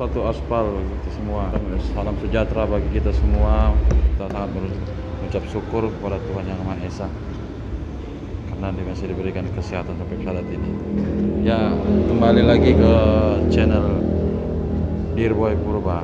satu aspal kita semua. Salam sejahtera bagi kita semua. Kita sangat mengucap syukur kepada Tuhan Yang Maha Esa karena dia masih diberikan kesehatan sampai saat ini. Ya, kembali lagi ke channel Dirboy Purba.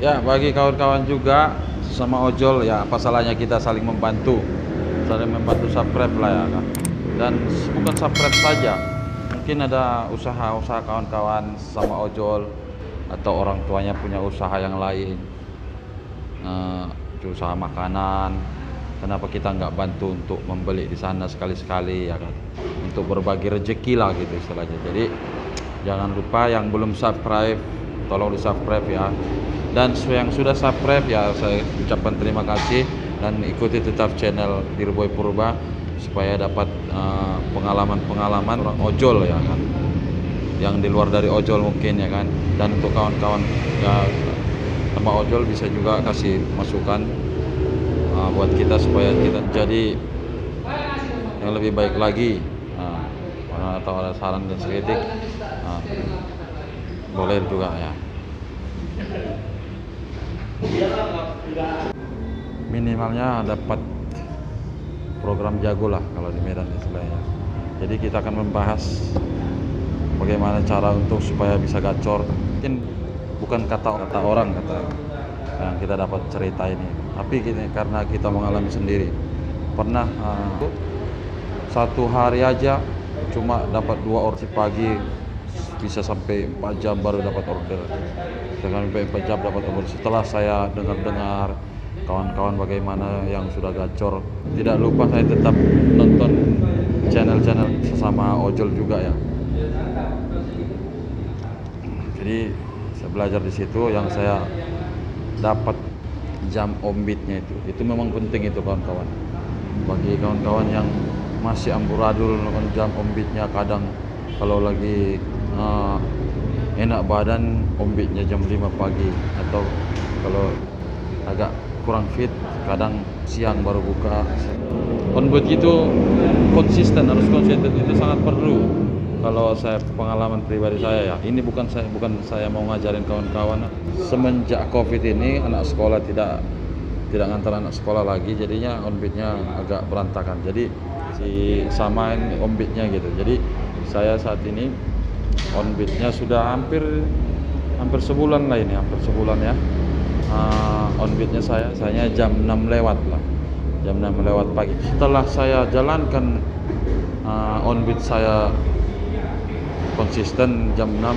Ya, bagi kawan-kawan juga sesama ojol, ya apa salahnya kita saling membantu subscribe lah ya kan. Dan bukan subscribe saja, mungkin ada usaha-usaha kawan-kawan sama ojol atau orang tuanya punya usaha yang lain, usaha makanan. Kenapa kita nggak bantu untuk membeli di sana sekali-sekali ya kan, untuk berbagi rezeki lah gitu istilahnya. Jadi jangan lupa yang belum subscribe, tolong di subscribe ya. Dan yang sudah subscribe ya saya ucapkan terima kasih, dan ikuti tetap channel Dirboy Purba supaya dapat pengalaman-pengalaman orang ojol ya kan, yang di luar dari ojol mungkin ya kan. Dan untuk kawan-kawan ya sama ojol bisa juga kasih masukan buat kita supaya kita jadi yang lebih baik lagi. Atau ada saran dan kritik boleh juga ya. Minimalnya dapat program jago lah kalau di Medan istilahnya. Jadi kita akan membahas bagaimana cara untuk supaya bisa gacor. Mungkin bukan kata orang yang kita dapat cerita ini, tapi karena kita mengalami sendiri. Pernah satu hari aja cuma dapat 2 order pagi, bisa sampai 4 jam baru dapat order. Dengan sampai 4 jam dapat order. Setelah saya dengar kawan-kawan bagaimana yang sudah gacor, tidak lupa saya tetap nonton channel-channel sesama ojol juga ya. Jadi saya belajar di situ, yang saya dapat jam ombitnya itu memang penting itu kawan-kawan. Bagi kawan-kawan yang masih amburadul jam ombitnya, kadang kalau lagi enak badan ombitnya jam 5 pagi, atau kalau agak kurang fit kadang siang baru buka. Onboard itu konsisten, harus konsisten, itu sangat perlu. Kalau saya pengalaman pribadi saya ya, ini bukan saya mau ngajarin kawan-kawan. Semenjak Covid ini anak sekolah tidak ngantar anak sekolah lagi, jadinya onboardnya agak berantakan. Jadi samain onboardnya gitu. Jadi saya saat ini onboardnya sudah hampir sebulan lah ini, hampir sebulan ya. Onboardnya saya jam 6 lewat lah, jam 6 lewat pagi. Setelah saya jalankan onboard saya konsisten jam 6,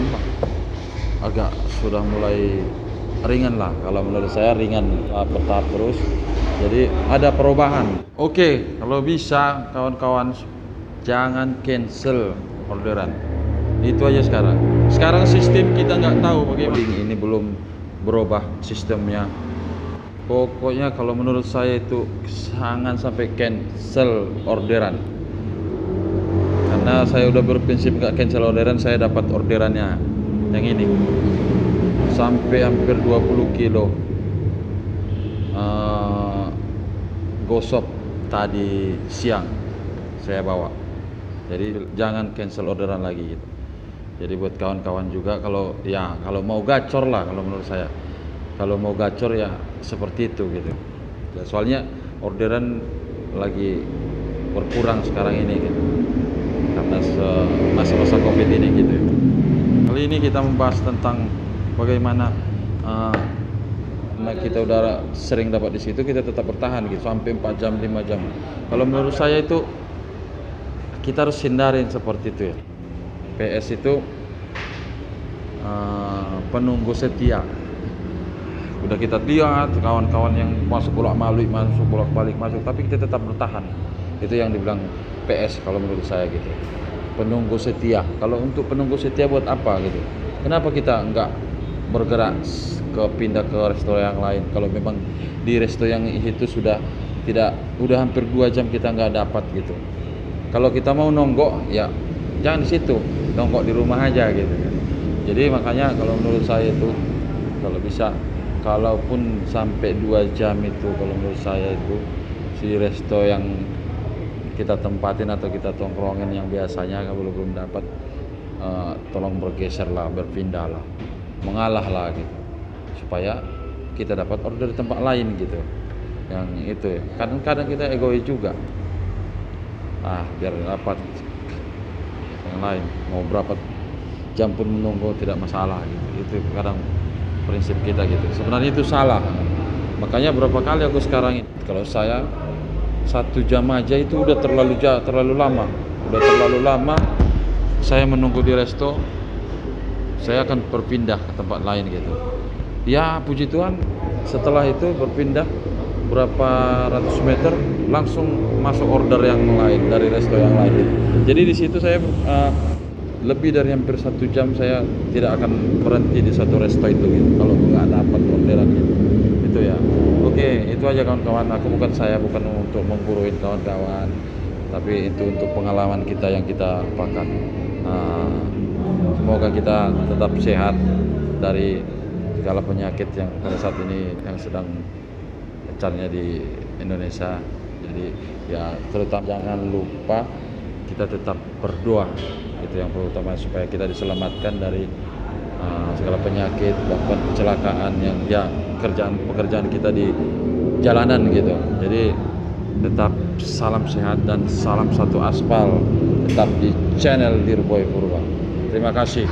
agak sudah mulai ringan lah, kalau menurut saya ringan, bertahap terus. Jadi ada perubahan. Oke, kalau bisa kawan-kawan jangan cancel orderan. Itu aja sekarang sistem kita nggak tahu bagaimana. Ini belum berubah sistemnya. Pokoknya kalau menurut saya itu jangan sampai cancel orderan, karena saya udah berprinsip nggak cancel orderan. Saya dapat orderannya yang ini sampai hampir 20 kilo gosok tadi siang saya bawa. Jadi jangan cancel orderan lagi gitu. Jadi buat kawan-kawan juga, kalau mau gacor lah, kalau menurut saya kalau mau gacor ya seperti itu gitu. Soalnya orderan lagi berkurang sekarang ini gitu, karena masa-masa Covid ini gitu. Kali ini kita membahas tentang bagaimana kita udah sering dapat di situ, kita tetap bertahan gitu sampai 4 jam 5 jam. Kalau menurut saya itu kita harus hindarin seperti itu ya. PS itu penunggu setia. Udah kita lihat kawan-kawan yang masuk bolak-balik masuk, tapi kita tetap bertahan. Itu yang dibilang PS kalau menurut saya gitu. Penunggu setia. Kalau untuk penunggu setia buat apa gitu? Kenapa kita nggak bergerak pindah ke resto yang lain? Kalau memang di resto yang itu udah hampir 2 jam kita nggak dapat gitu. Kalau kita mau nonggok ya jangan di situ, nonggok di rumah aja gitu. Jadi makanya kalau menurut saya itu kalau bisa, kalaupun sampai 2 jam itu kalau menurut saya itu si resto yang kita tempatin atau kita tongkrongin yang biasanya kalau belum dapat, tolong bergeser lah, berpindah lah, mengalah lah gitu, supaya kita dapat order di tempat lain gitu. Yang itu ya, kadang-kadang kita egois juga, biar dapat yang lain, mau berapa jam pun menunggu tidak masalah gitu. Itu kadang prinsip kita gitu, sebenarnya itu salah. Makanya berapa kali aku sekarang ini, kalau saya 1 jam aja itu udah terlalu lama saya menunggu di resto, saya akan berpindah ke tempat lain gitu. Ya puji Tuhan, setelah itu berpindah berapa ratus meter langsung masuk order yang lain dari resto yang lain. Jadi di situ saya lebih dari hampir 1 jam saya tidak akan berhenti di satu resto itu gitu, kalau nggak dapat orderan gitu. Itu ya. Oke, itu aja kawan-kawan. Aku bukan untuk mengguruin kawan-kawan, tapi itu untuk pengalaman kita yang kita pakai. Semoga kita tetap sehat dari segala penyakit yang pada saat ini yang sedang gencarnya di Indonesia. Jadi ya terutama jangan lupa kita tetap berdoa, itu yang pertama, supaya kita diselamatkan dari segala penyakit, bahkan kecelakaan yang ya pekerjaan kita di jalanan gitu. Jadi tetap salam sehat dan salam satu aspal, tetap di channel Dirboy Purba. Terima kasih.